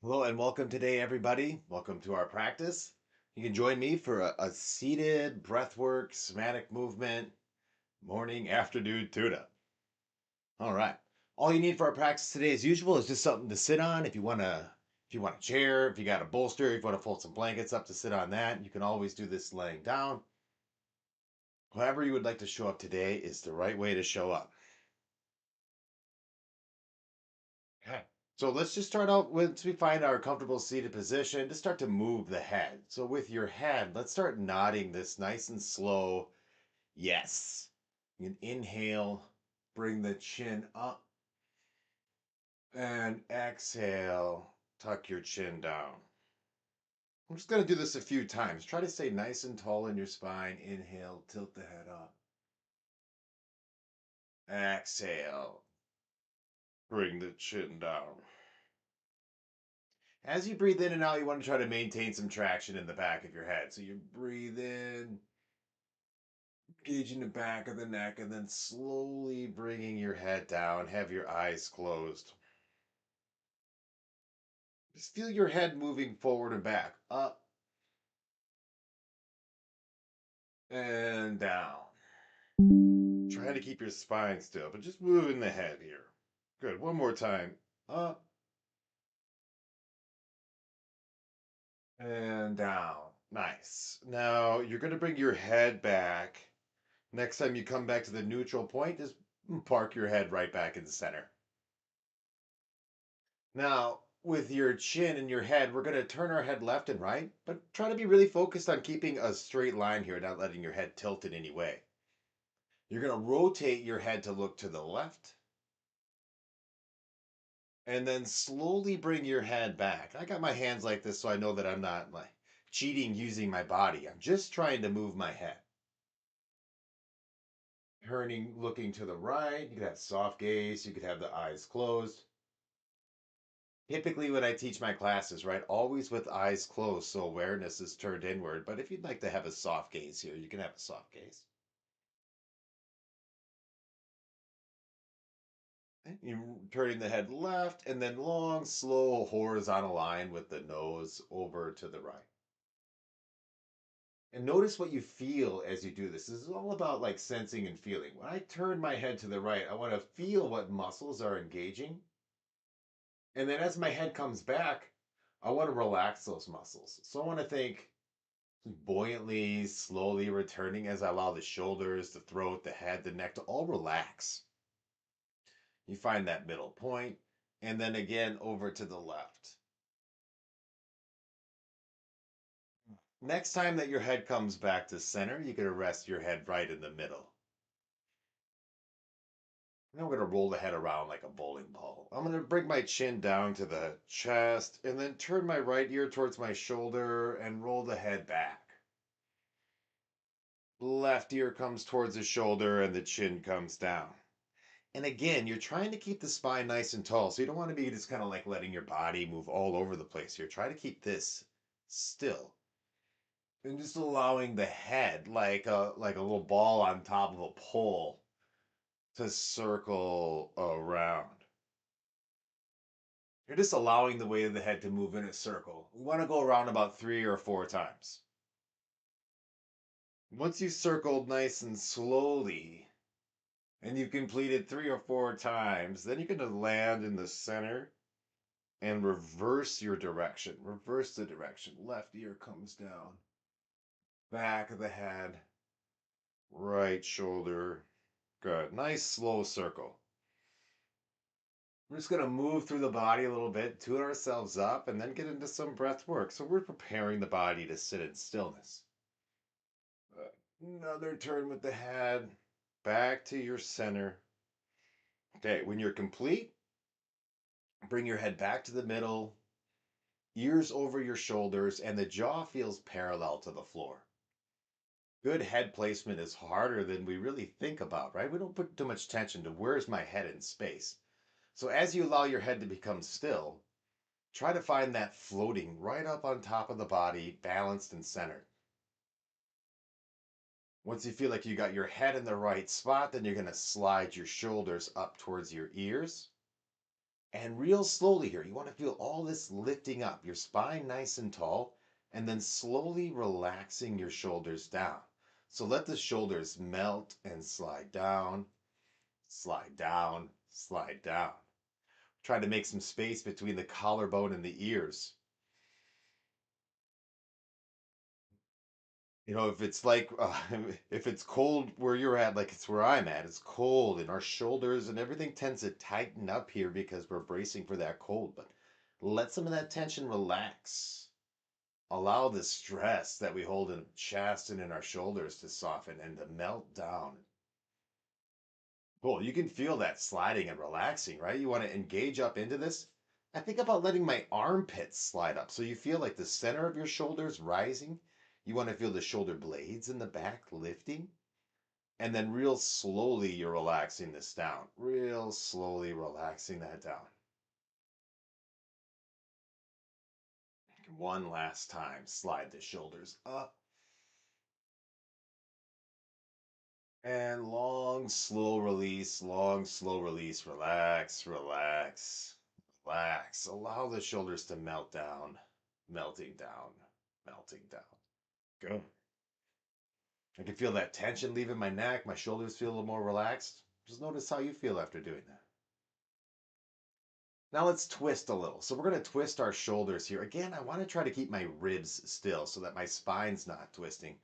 Hello and welcome today, everybody. Welcome to our practice. You can join me for a seated breathwork, somatic movement, morning, afternoon tune-up. All right. All you need for our practice today, as usual, is just something to sit on. If you want a chair, if you got a bolster, if you want to fold some blankets up to sit on that, you can always do this laying down. However you would like to show up today is the right way to show up. Okay. So let's just start out once we find our comfortable seated position to start to move the head. So with your head, let's start nodding this nice and slow. Yes. You can inhale, bring the chin up, and exhale, tuck your chin down. I'm just going to do this a few times. Try to stay nice and tall in your spine. Inhale, tilt the head up. Exhale, bring the chin down. As you breathe in and out, you want to try to maintain some traction in the back of your head. So you breathe in, engaging the back of the neck, and then slowly bringing your head down. Have your eyes closed. Just feel your head moving forward and back, up and down. Try to keep your spine still, but just moving the head here. Good. One more time. Up and down. Nice. Now you're going to bring your head back. Next time you come back to the neutral point, just park your head right back in the center. Now, with your chin and your head, we're going to turn our head left and right, but try to be really focused on keeping a straight line here, not letting your head tilt in any way. You're going to rotate your head to look to the left, and then slowly bring your head back. I got my hands like this so I know that I'm not like cheating using my body. I'm just trying to move my head. Turning, looking to the right. You could have soft gaze. You could have the eyes closed. Typically, when I teach my classes, right, always with eyes closed, so awareness is turned inward. But if you'd like to have a soft gaze here, you can have a soft gaze. You turning the head left and then long, slow, horizontal line with the nose over to the right. And notice what you feel as you do this. This is all about like sensing and feeling. When I turn my head to the right, I want to feel what muscles are engaging. And then as my head comes back, I want to relax those muscles. So I want to think buoyantly, slowly returning as I allow the shoulders, the throat, the head, the neck to all relax. You find that middle point, and then again over to the left. Next time that your head comes back to center, you can rest your head right in the middle. Now I'm going to roll the head around like a bowling ball. I'm going to bring my chin down to the chest and then turn my right ear towards my shoulder and roll the head back. Left ear comes towards the shoulder and the chin comes down. And again, you're trying to keep the spine nice and tall. So you don't want to be just kind of like letting your body move all over the place here. Try to keep this still. And just allowing the head like a little ball on top of a pole to circle around. You're just allowing the weight of the head to move in a circle. We want to go around about 3 or 4 times. Once you've circled nice and slowly, and you've completed 3 or 4 times, then you're going to land in the center and reverse your direction. Reverse the direction. Left ear comes down. Back of the head. Right shoulder. Good. Nice slow circle. We're just going to move through the body a little bit, tune ourselves up, and then get into some breath work. So we're preparing the body to sit in stillness. Another turn with the head. Back to your center. Okay, when you're complete, bring your head back to the middle, ears over your shoulders, and the jaw feels parallel to the floor. Good head placement is harder than we really think about, right? We don't put too much attention to where's my head in space. So as you allow your head to become still, try to find that floating right up on top of the body, balanced and centered. Once you feel like you got your head in the right spot, then you're going to slide your shoulders up towards your ears. And real slowly here, you want to feel all this lifting up, your spine nice and tall, and then slowly relaxing your shoulders down. So let the shoulders melt and slide down, slide down, slide down. Try to make some space between the collarbone and the ears. If it's like if it's cold where you're at, like it's where I'm at, it's cold and our shoulders and everything tends to tighten up here because we're bracing for that cold. But let some of that tension relax. Allow the stress that we hold in the chest and in our shoulders to soften and to melt down. Cool. You can feel that sliding and relaxing, right? You want to engage up into this. I think about letting my armpits slide up. So you feel like the center of your shoulders rising. You want to feel the shoulder blades in the back lifting. And then, real slowly, you're relaxing this down. Real slowly relaxing that down. One last time, slide the shoulders up. And long, slow release. Relax, relax, relax. Allow the shoulders to melt down, melting down, melting down. Good. I can feel that tension leaving my neck. My shoulders feel a little more relaxed. Just notice how you feel after doing that. Now let's twist a little. So we're going to twist our shoulders here. Again, I want to try to keep my ribs still so that my spine's not twisting.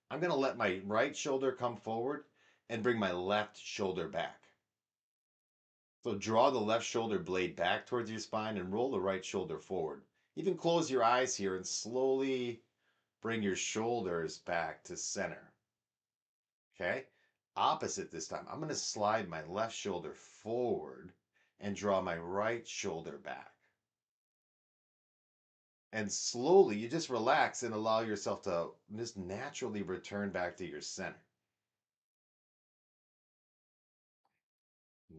I'm going to let my right shoulder come forward and bring my left shoulder back. So draw the left shoulder blade back towards your spine and roll the right shoulder forward. Even close your eyes here and slowly bring your shoulders back to center. Okay? Opposite this time. I'm going to slide my left shoulder forward and draw my right shoulder back. And slowly, you just relax and allow yourself to just naturally return back to your center.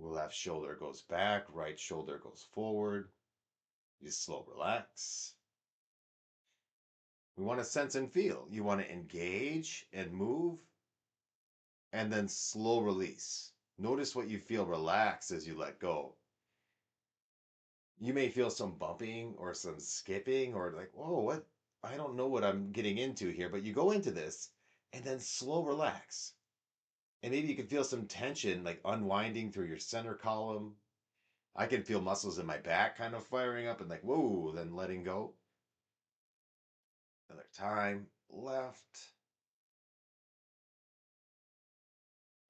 Left shoulder goes back, right shoulder goes forward. You slow relax. We want to sense and feel. You want to engage and move and then slow release. Notice what you feel relax as you let go. You may feel some bumping or some skipping or like, whoa, what? I don't know what I'm getting into here, but you go into this and then slow relax. And maybe you can feel some tension like unwinding through your center column. I can feel muscles in my back kind of firing up and like, whoa, then letting go. Another time, left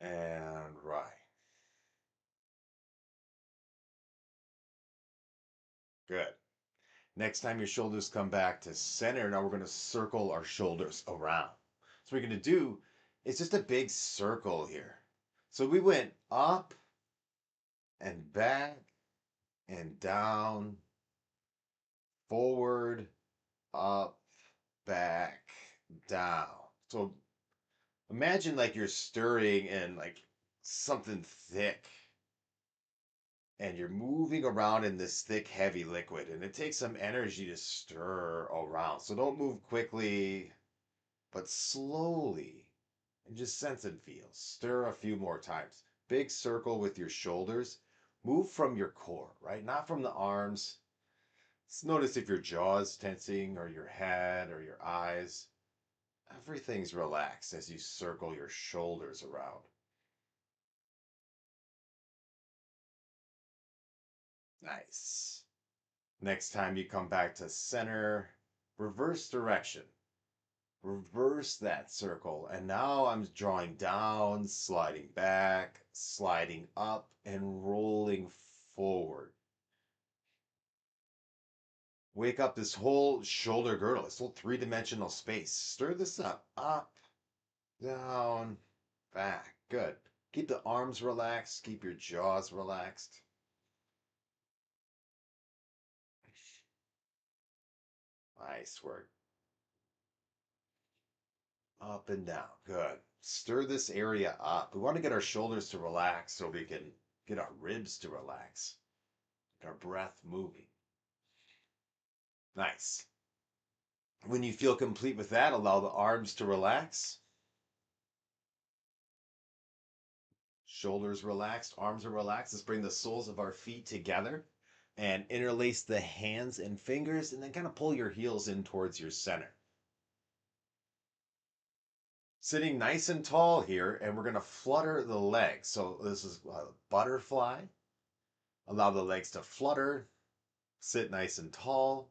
and right. Good. Next time your shoulders come back to center, now we're going to circle our shoulders around. So what we're going to do is just a big circle here. So we went up and back and down, forward, up, back, down. So imagine like you're stirring in like something thick and you're moving around in this thick, heavy liquid, and it takes some energy to stir around. So don't move quickly, but slowly and just sense and feel. Stir a few more times. Big circle with your shoulders. Move from your core, right? Not from the arms. Just notice if your jaw's tensing or your head or your eyes. Everything's relaxed as you circle your shoulders around. Nice. Next time you come back to center, reverse direction. Reverse that circle. And now I'm drawing down, sliding back, sliding up, and rolling forward. Wake up this whole shoulder girdle, this whole three-dimensional space. Stir this up, down, back. Good. Keep the arms relaxed, keep your jaws relaxed. Nice work. Up and down. Good. Stir this area up. We want to get our shoulders to relax so we can get our ribs to relax. our breath moving. Nice. When you feel complete with that, allow the arms to relax. Shoulders relaxed, arms are relaxed. Let's bring the soles of our feet together and interlace the hands and fingers, and then kind of pull your heels in towards your center. Sitting nice and tall here, and we're going to flutter the legs. So this is a butterfly. Allow the legs to flutter. Sit nice and tall.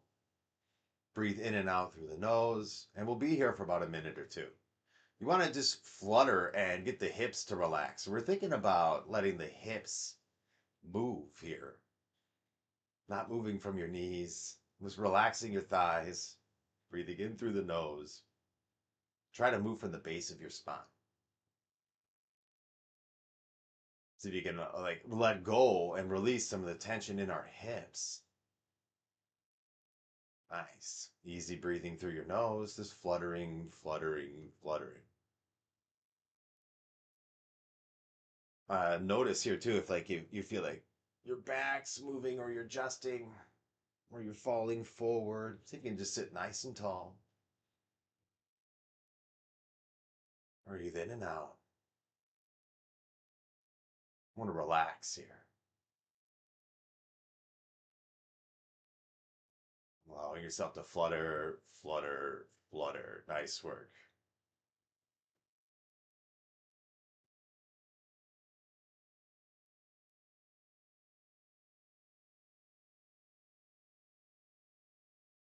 Breathe in and out through the nose, and we'll be here for about a minute or two. You want to just flutter and get the hips to relax. We're thinking about letting the hips move here, not moving from your knees, just relaxing your thighs, breathing in through the nose. Try to move from the base of your spine. See if you can like let go and release some of the tension in our hips. Nice. Easy breathing through your nose, just fluttering, fluttering, fluttering. Notice here too if like you feel like your back's moving or you're adjusting or you're falling forward. So you can just sit nice and tall. Breathe in and out. I want to relax here. Allowing yourself to flutter, flutter, flutter. Nice work.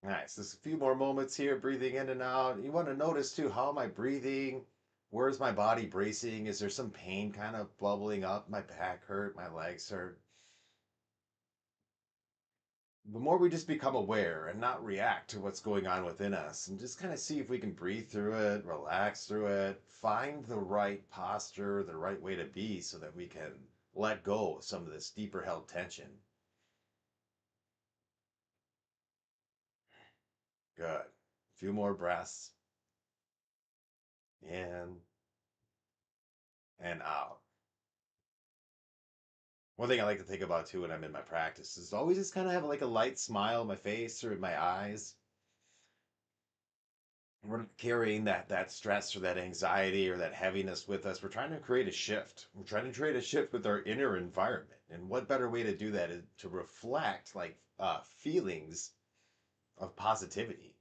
Nice. There's a few more moments here, breathing in and out. You want to notice too, how am I breathing? Where's my body bracing? Is there some pain kind of bubbling up? My back hurt, my legs hurt. The more we just become aware and not react to what's going on within us and just kind of see if we can breathe through it, relax through it, find the right posture, the right way to be so that we can let go of some of this deeper held tension. Good. A few more breaths in and out. One thing I like to think about too when I'm in my practice is always just kind of have like a light smile on my face or in my eyes. We're not carrying that stress or that anxiety or that heaviness with us. We're trying to create a shift. We're trying to create a shift with our inner environment. And what better way to do that is to reflect like feelings of positivity.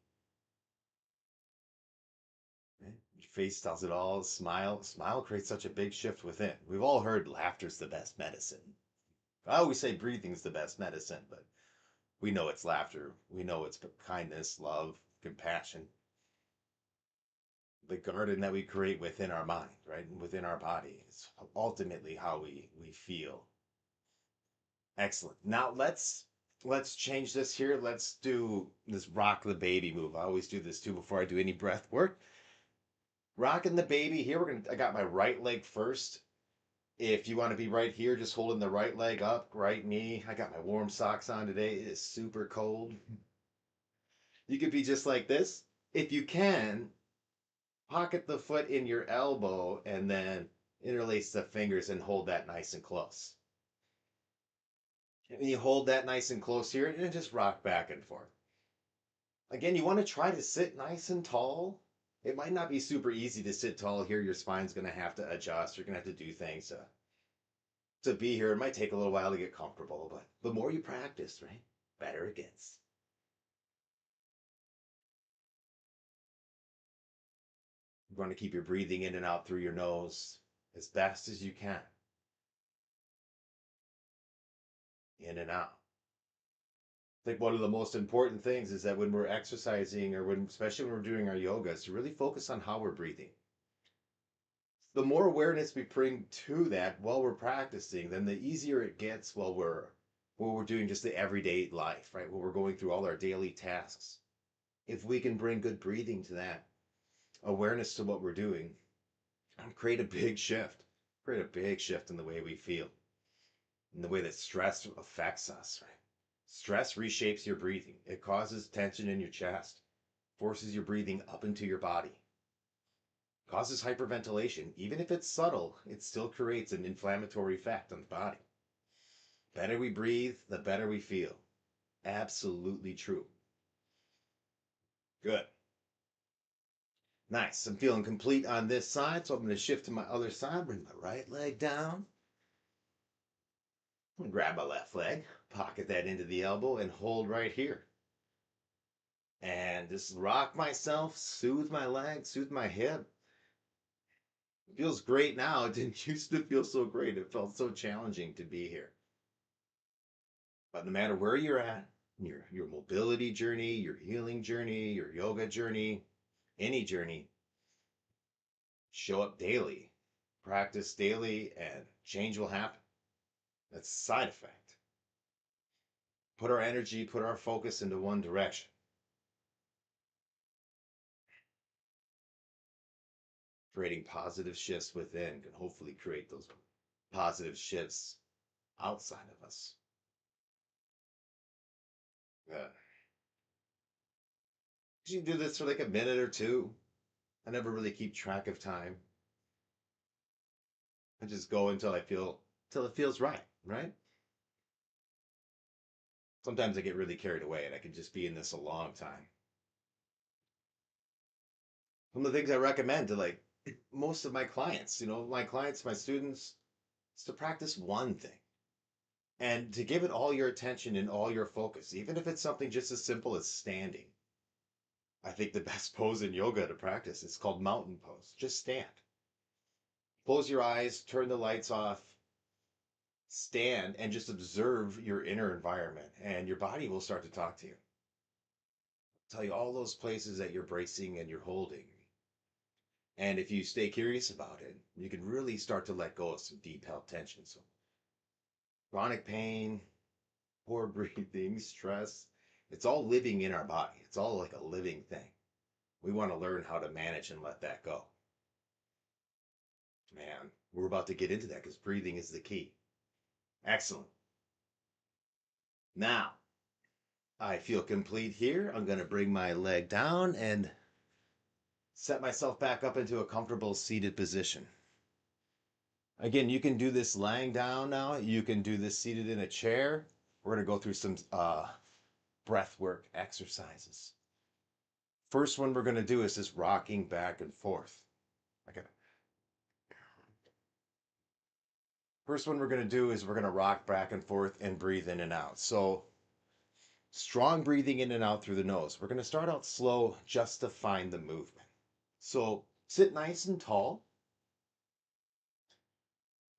Right? Your face tells it all. Smile creates such a big shift within. We've all heard laughter's the best medicine. I always say breathing's the best medicine, but we know it's laughter. We know it's kindness, love, compassion. The garden that we create within our mind, right? And within our body. It's ultimately how we feel. Excellent. Now let's change this here. Let's do this rock the baby move. I always do this too before I do any breath work. Rocking the baby here. I got my right leg first. If you want to be right here, just holding the right leg up, right knee. I got my warm socks on today. It is super cold. You could be just like this. If you can, pocket the foot in your elbow and then interlace the fingers and hold that nice and close. And you hold that nice and close here and just rock back and forth. Again, you want to try to sit nice and tall. It might not be super easy to sit tall here. Your spine's going to have to adjust. You're going to have to do things to be here. It might take a little while to get comfortable, but the more you practice, right, better it gets. You want to keep your breathing in and out through your nose as best as you can. In and out. I think one of the most important things is that when we're exercising or especially when we're doing our yoga, is to really focus on how we're breathing. The more awareness we bring to that while we're practicing, then the easier it gets while we're doing just the everyday life, right? While we're going through all our daily tasks. If we can bring good breathing to that, awareness to what we're doing, and create a big shift in the way we feel, in the way that stress affects us, right? Stress reshapes your breathing. It causes tension in your chest, forces your breathing up into your body, causes hyperventilation. Even if it's subtle, it still creates an inflammatory effect on the body. Better we breathe, the better we feel. Absolutely true. Good. Nice. I'm feeling complete on this side, so I'm going to shift to my other side. Bring my right leg down. Grab my left leg, pocket that into the elbow, and hold right here. And just rock myself, soothe my leg, soothe my hip. It feels great now. It didn't used to feel so great. It felt so challenging to be here. But no matter where you're at, your mobility journey, your healing journey, your yoga journey, any journey, show up daily, practice daily, and change will happen. That's a side effect. Put our energy, put our focus into one direction. Creating positive shifts within can hopefully create those positive shifts outside of us. Yeah. You do this for like a minute or two. I never really keep track of time. I just go until it feels right, right? Sometimes I get really carried away and I can just be in this a long time. One of the things I recommend to like most of my clients, my clients, my students, is to practice one thing and to give it all your attention and all your focus, even if it's something just as simple as standing. I think the best pose in yoga to practice is called mountain pose. Just stand. Close your eyes, turn the lights off, stand, and just observe your inner environment, and your body will start to talk to you. Tell you all those places that you're bracing and you're holding. And if you stay curious about it, you can really start to let go of some deep held tension. So, chronic pain, poor breathing, stress, it's all living in our body. It's all like a living thing. We want to learn how to manage and let that go. Man, we're about to get into that because breathing is the key. Excellent. Now, I feel complete here. I'm going to bring my leg down and set myself back up into a comfortable seated position. Again, you can do this lying down now. You can do this seated in a chair. We're going to go through some breath work exercises. First one we're going to do is just rocking back and forth. Okay. First one we're going to do is we're going to rock back and forth and breathe in and out. So strong breathing in and out through the nose. We're going to start out slow just to find the movement. So sit nice and tall.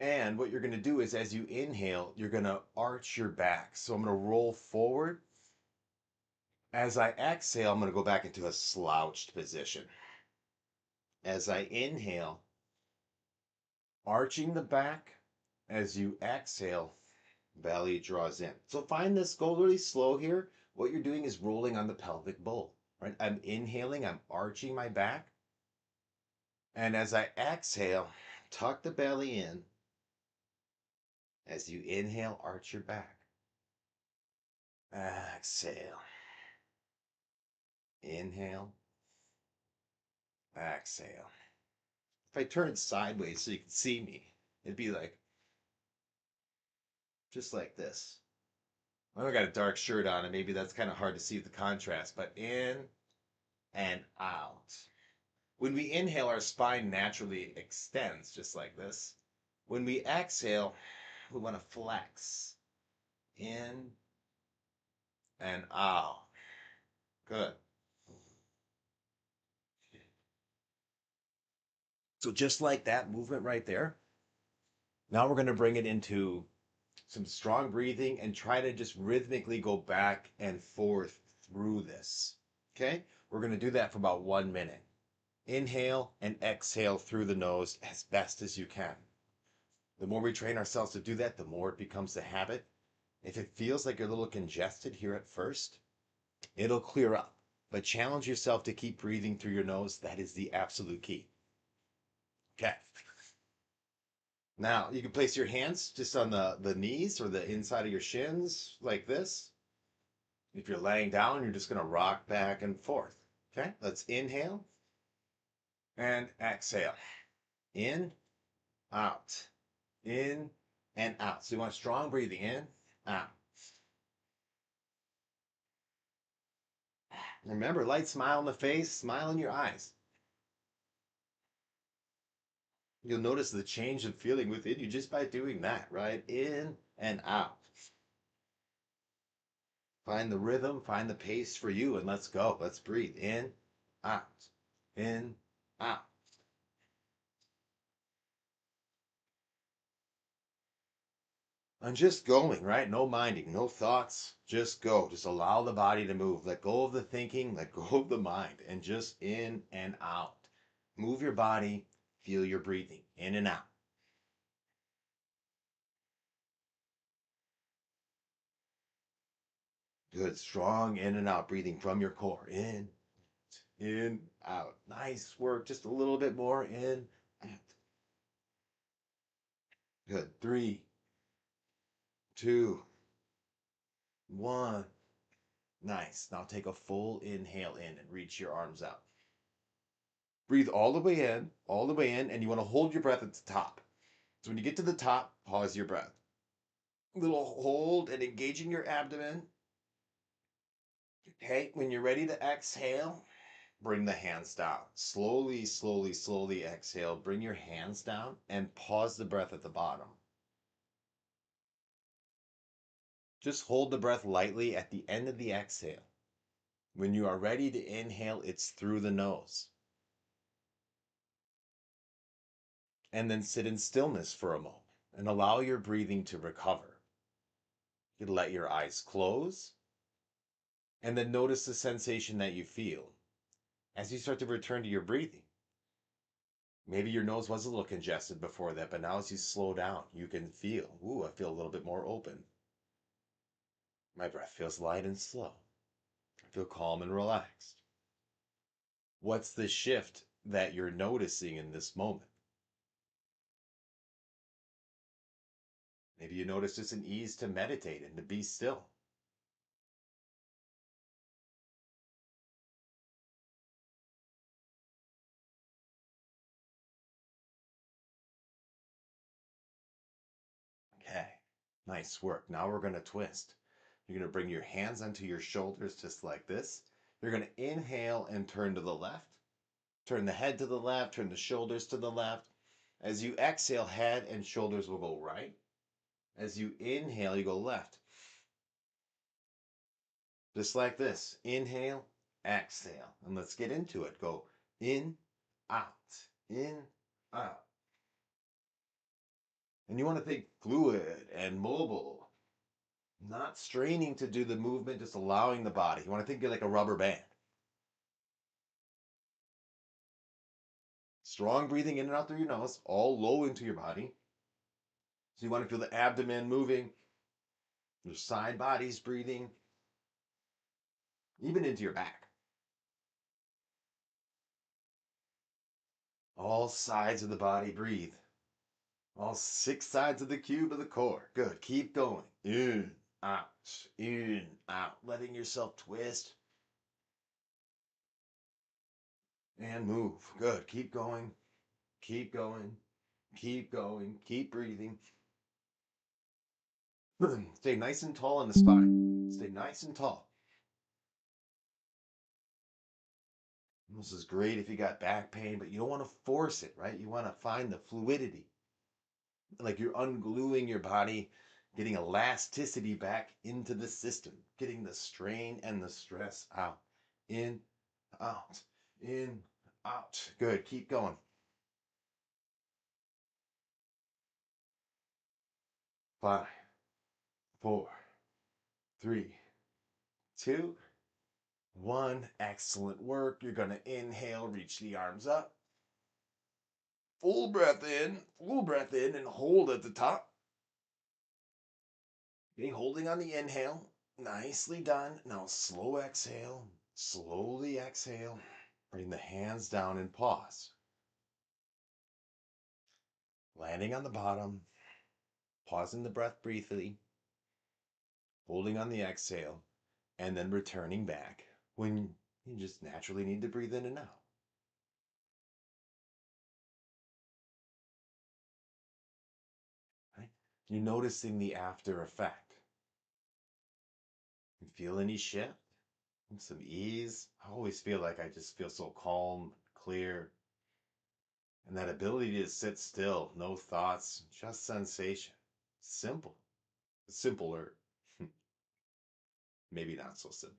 And what you're going to do is as you inhale, you're going to arch your back. So I'm going to roll forward. As I exhale, I'm going to go back into a slouched position. As I inhale, arching the back. As you exhale, belly draws in. So find this, go really slow here. What you're doing is rolling on the pelvic bowl, right? I'm inhaling, I'm arching my back. And as I exhale, tuck the belly in. As you inhale, arch your back. Exhale. Inhale. Exhale. If I turn sideways so you can see me, it'd be like, just like this. I got a dark shirt on, and maybe that's kind of hard to see the contrast, but in and out. When we inhale, our spine naturally extends just like this. When we exhale, we want to flex. In and out. Good. So just like that movement right there, now we're going to bring it into some strong breathing and try to just rhythmically go back and forth through this. Okay? We're going to do that for about 1 minute. Inhale and exhale through the nose as best as you can. The more we train ourselves to do that, the more it becomes a habit. If it feels like you're a little congested here at first, it'll clear up. But challenge yourself to keep breathing through your nose. That is the absolute key. Okay. Now, you can place your hands just on the knees or the inside of your shins like this. If you're laying down, you're just going to rock back and forth. Okay, let's inhale and exhale. In, out, in, and out. So you want strong breathing in out. Remember, light smile on the face, smile in your eyes. You'll notice the change of feeling within you just by doing that, right? In and out. Find the rhythm, find the pace for you, and let's go. Let's breathe. Out, in, out. And just going, right? No minding, no thoughts. Just go. Just allow the body to move. Let go of the thinking, let go of the mind, and just in and out. Move your body, feel your breathing in and out. Good. Strong in and out breathing from your core. In, out. Nice work. Just a little bit more in, out. Good. 3, 2, 1. Nice. Now take a full inhale in and reach your arms out. Breathe all the way in, and you want to hold your breath at the top. So when you get to the top, pause your breath. Little hold and engaging your abdomen. Okay, when you're ready to exhale, bring the hands down. Slowly, slowly, slowly exhale. Bring your hands down and pause the breath at the bottom. Just hold the breath lightly at the end of the exhale. When you are ready to inhale, it's through the nose. And then sit in stillness for a moment and allow your breathing to recover. You can let your eyes close and then notice the sensation that you feel as you start to return to your breathing. Maybe your nose was a little congested before that, but now as you slow down, you can feel, ooh, I feel a little bit more open. My breath feels light and slow. I feel calm and relaxed. What's the shift that you're noticing in this moment? Maybe you notice it's an ease to meditate and to be still. Okay, nice work. Now we're going to twist. You're going to bring your hands onto your shoulders just like this. You're going to inhale and turn to the left. Turn the head to the left, turn the shoulders to the left. As you exhale, head and shoulders will go right. As you inhale, you go left. Just like this. Inhale, exhale. And let's get into it. Go in, out, in, out. And you want to think fluid and mobile, not straining to do the movement, just allowing the body. You want to think you're like a rubber band. Strong breathing in and out through your nose, all low into your body. So you want to feel the abdomen moving, your side bodies breathing, even into your back. All sides of the body breathe. All 6 sides of the cube of the core. Good. Keep going. In, out. Letting yourself twist and move. Good. Keep going. Keep going. Keep going. Keep breathing. Stay nice and tall in the spine. Stay nice and tall. This is great if you got back pain, but you don't want to force it, right? You want to find the fluidity. Like you're ungluing your body, getting elasticity back into the system, getting the strain and the stress out. In, out, in, out. Good. Keep going. 5, 4, 3, 2, 1. Excellent work. You're going to inhale, reach the arms up. Full breath in, and hold at the top. Okay, holding on the inhale. Nicely done. Now slow exhale. Slowly exhale. Bring the hands down and pause. Landing on the bottom. Pausing the breath briefly. Holding on the exhale. And then returning back when you just naturally need to breathe in and out. Right? You're noticing the after effect. Feel any shift? Some ease? I always feel like I just feel so calm, clear, and that ability to sit still, no thoughts, just sensation. Simple. Simpler. Maybe not so simple.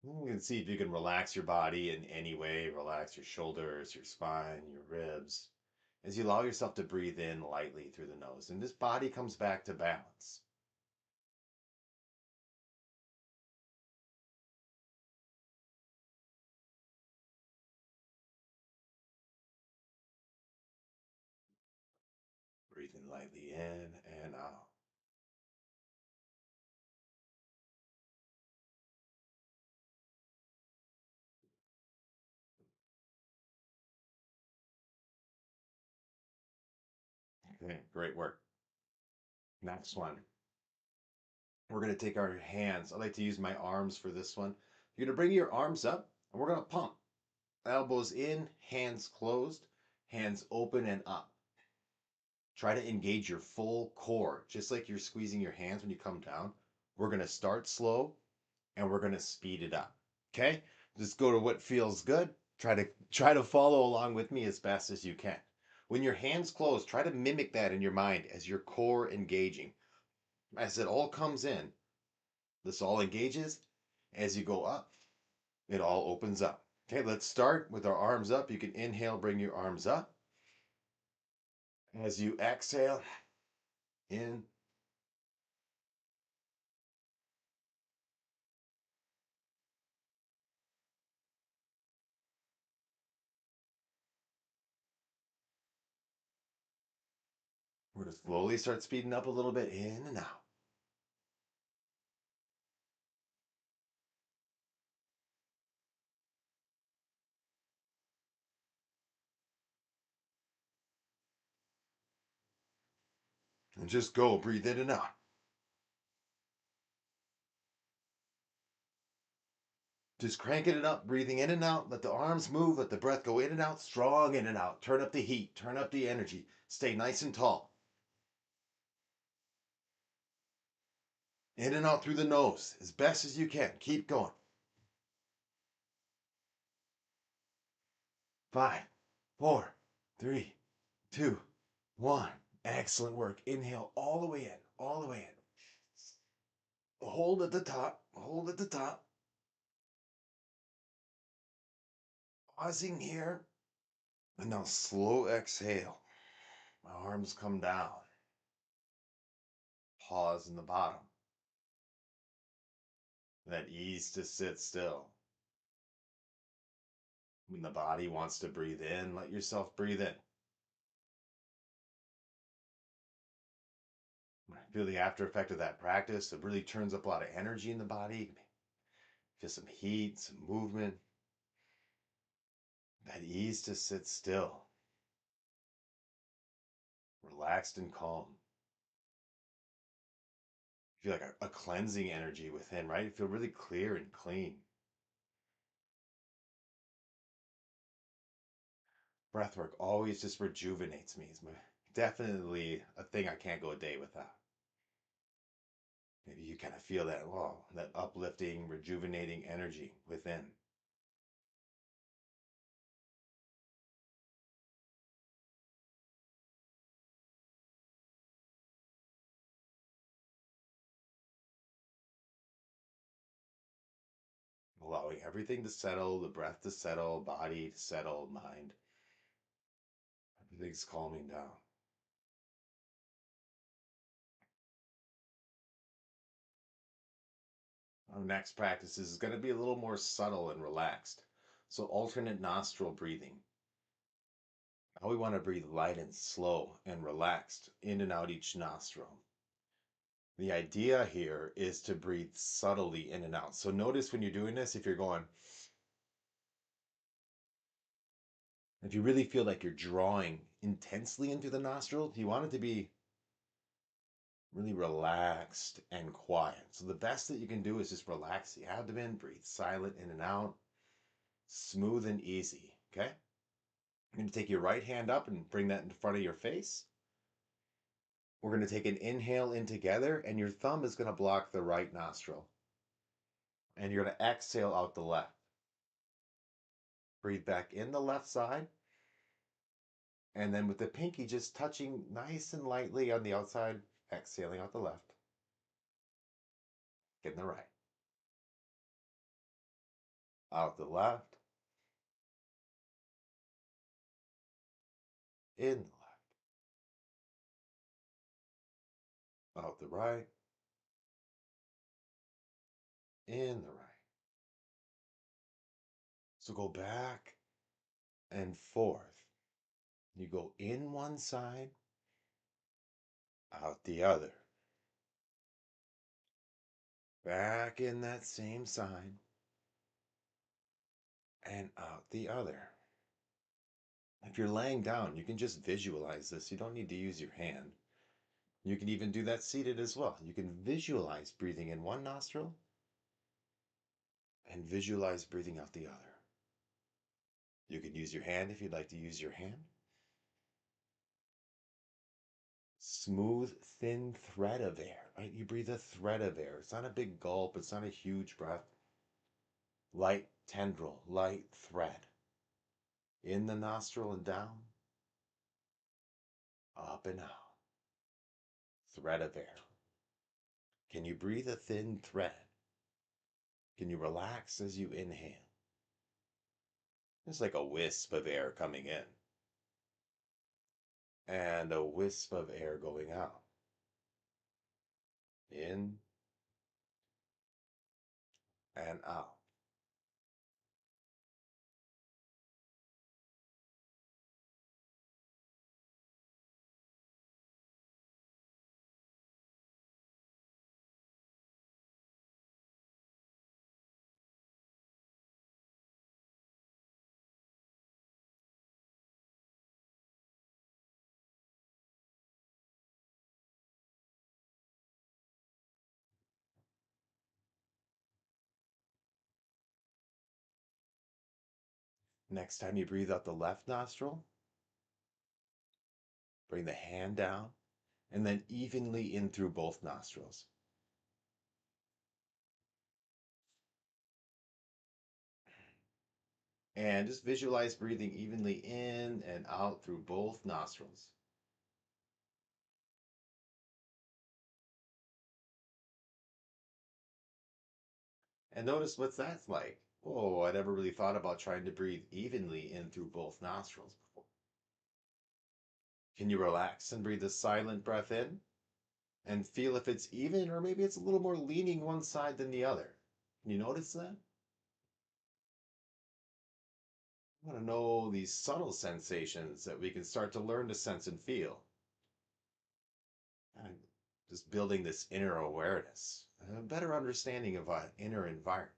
You can see if you can relax your body in any way. Relax your shoulders, your spine, your ribs, as you allow yourself to breathe in lightly through the nose. And this body comes back to balance. Breathing lightly in and out. Okay, great work. Next one. We're going to take our hands. I like to use my arms for this one. You're going to bring your arms up and we're going to pump. Elbows in, hands closed, hands open and up. Try to engage your full core, just like you're squeezing your hands when you come down. We're going to start slow and we're going to speed it up. Okay? Just go to what feels good. Try to follow along with me as best as you can. When your hands close, try to mimic that in your mind as your core engaging. As it all comes in, this all engages. As you go up, it all opens up. Okay, let's start with our arms up. You can inhale, bring your arms up. As you exhale, in. We're going to slowly start speeding up a little bit, in and out. And just go, breathe in and out. Just cranking it up, breathing in and out. Let the arms move, let the breath go in and out, strong in and out. Turn up the heat, turn up the energy. Stay nice and tall. In and out through the nose as best as you can. Keep going. 5, 4, 3, 2, 1. Excellent work. Inhale all the way in, all the way in. Hold at the top, hold at the top. Pausing here. And now slow exhale. My arms come down. Pause in the bottom. That ease to sit still. When the body wants to breathe in, let yourself breathe in. I feel the after effect of that practice. It really turns up a lot of energy in the body. Feel some heat, some movement. That ease to sit still. Relaxed and calm. Feel like a cleansing energy within, right? You feel really clear and clean. Breathwork always just rejuvenates me. It's definitely a thing I can't go a day without. Maybe you kind of feel that, wow, that uplifting, rejuvenating energy within. Allowing everything to settle, the breath to settle, body to settle, mind. Everything's calming down. Our next practice is going to be a little more subtle and relaxed. So, alternate nostril breathing. Now we want to breathe light and slow and relaxed in and out each nostril. The idea here is to breathe subtly in and out. So, notice when you're doing this, if you're going, if you really feel like you're drawing intensely into the nostril, you want it to be really relaxed and quiet. So the best that you can do is just relax the abdomen, breathe silent in and out, smooth and easy. Okay? You're going to take your right hand up and bring that in front of your face. We're going to take an inhale in together, and your thumb is going to block the right nostril. And you're going to exhale out the left. Breathe back in the left side. And then with the pinky just touching nice and lightly on the outside, exhaling out the left. In the right. Out the left. In the left. Out the right. In the right. So go back and forth. You go in one side, out the other. Back in that same side, and out the other. If you're laying down, you can just visualize this. You don't need to use your hand. You can even do that seated as well. You can visualize breathing in one nostril and visualize breathing out the other. You can use your hand if you'd like to use your hand. Smooth, thin thread of air, right? You breathe a thread of air. It's not a big gulp. It's not a huge breath. Light tendril, light thread. In the nostril and down. Up and out. Thread of air. Can you breathe a thin thread? Can you relax as you inhale? It's like a wisp of air coming in and a wisp of air going out. In and out. Next time you breathe out the left nostril, bring the hand down and then evenly in through both nostrils. And just visualize breathing evenly in and out through both nostrils. And notice what that's like. Oh, I never really thought about trying to breathe evenly in through both nostrils before. Can you relax and breathe a silent breath in and feel if it's even or maybe it's a little more leaning one side than the other? Can you notice that? I want to know these subtle sensations that we can start to learn to sense and feel. And just building this inner awareness, a better understanding of our inner environment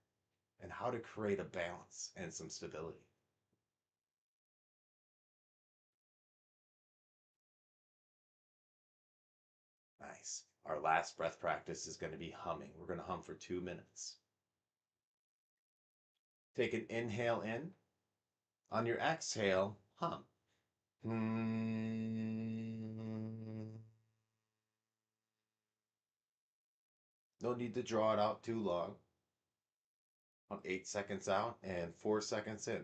and how to create a balance and some stability. Nice. Our last breath practice is going to be humming. We're going to hum for 2 minutes. Take an inhale in. On your exhale, hum. No need to draw it out too long. 8 seconds out and 4 seconds in.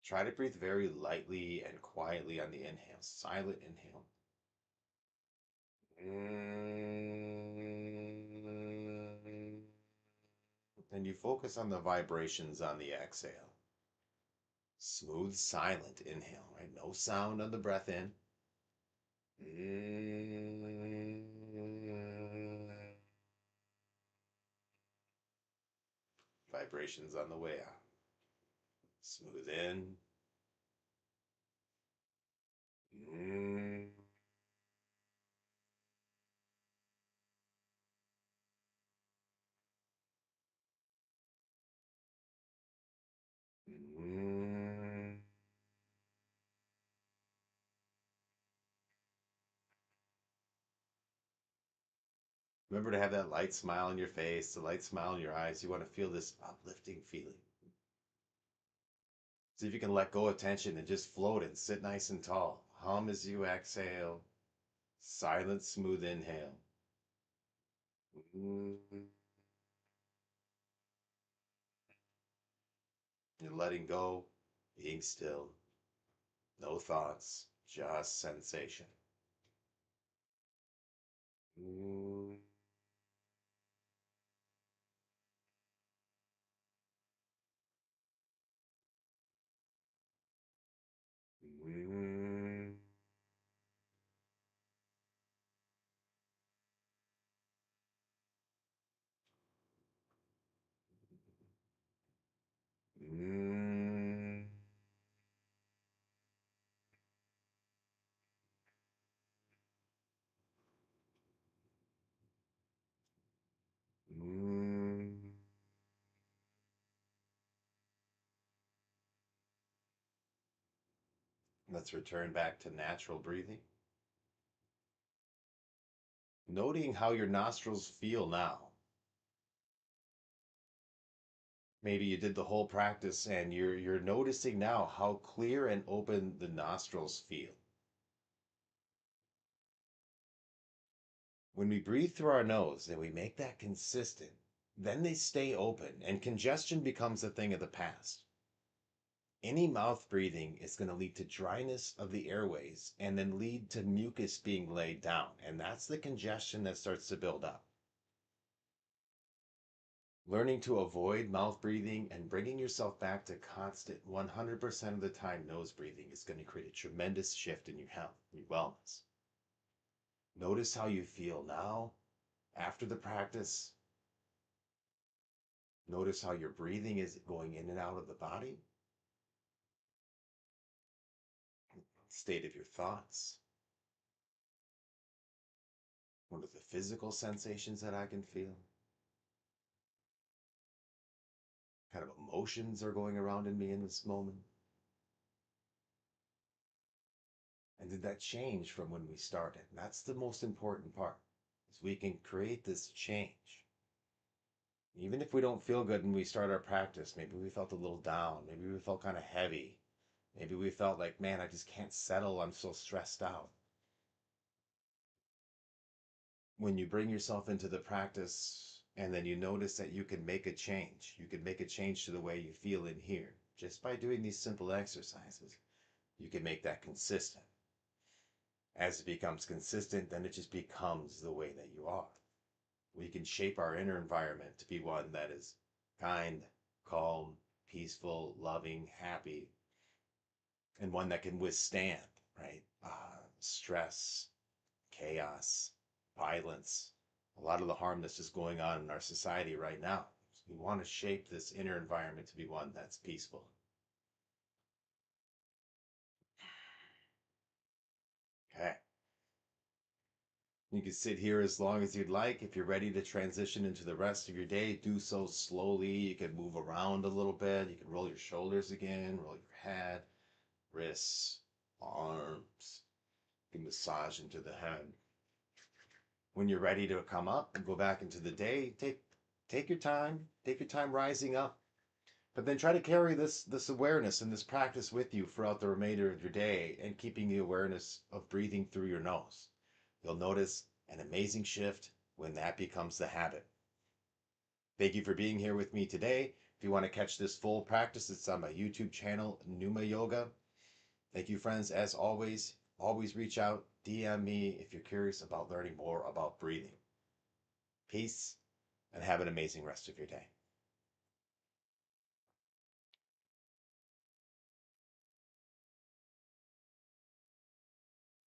Try to breathe very lightly and quietly on the inhale. Silent inhale. And you focus on the vibrations on the exhale. Smooth, silent inhale, right? No sound on the breath in. Vibrations on the way out. Smooth in. Remember to have that light smile on your face, the light smile in your eyes. You want to feel this uplifting feeling. See if you can let go of tension and just float and sit nice and tall. Hum as you exhale. Silent, smooth inhale. Mm. You're letting go, being still. No thoughts, just sensation. Mm. Mm. Mm. Mm. Let's return back to natural breathing. Noting how your nostrils feel now. Maybe you did the whole practice and you're noticing now how clear and open the nostrils feel. When we breathe through our nose and we make that consistent, then they stay open and congestion becomes a thing of the past. Any mouth breathing is going to lead to dryness of the airways and then lead to mucus being laid down. And that's the congestion that starts to build up. Learning to avoid mouth breathing and bringing yourself back to constant 100% of the time nose breathing is going to create a tremendous shift in your health, your wellness. Notice how you feel now after the practice. Notice how your breathing is going in and out of the body. State of your thoughts. What are the physical sensations that I can feel? What kind of emotions are going around in me in this moment? And did that change from when we started? That's the most important part, is we can create this change. Even if we don't feel good when we start our practice, maybe we felt a little down, maybe we felt kind of heavy, maybe we felt like, man, I just can't settle, I'm so stressed out. When you bring yourself into the practice and then you notice that you can make a change to the way you feel in here just by doing these simple exercises. You can make that consistent. As it becomes consistent, then it just becomes the way that you are. We can shape our inner environment to be one that is kind, calm, peaceful, loving, happy, and one that can withstand, right? Stress, chaos, violence, a lot of the harm that's just going on in our society right now. So we want to shape this inner environment to be one that's peaceful. Okay. You can sit here as long as you'd like. If you're ready to transition into the rest of your day, do so slowly. You can move around a little bit. You can roll your shoulders again, roll your head, wrists, arms. You can massage into the head. When you're ready to come up and go back into the day, take your time. Take your time rising up. But then try to carry this awareness and this practice with you throughout the remainder of your day and keeping the awareness of breathing through your nose. You'll notice an amazing shift when that becomes the habit. Thank you for being here with me today. If you want to catch this full practice, it's on my YouTube channel, Pneuma Yoga. Thank you, friends. As always, always reach out, DM me if you're curious about learning more about breathing. Peace, and have an amazing rest of your day.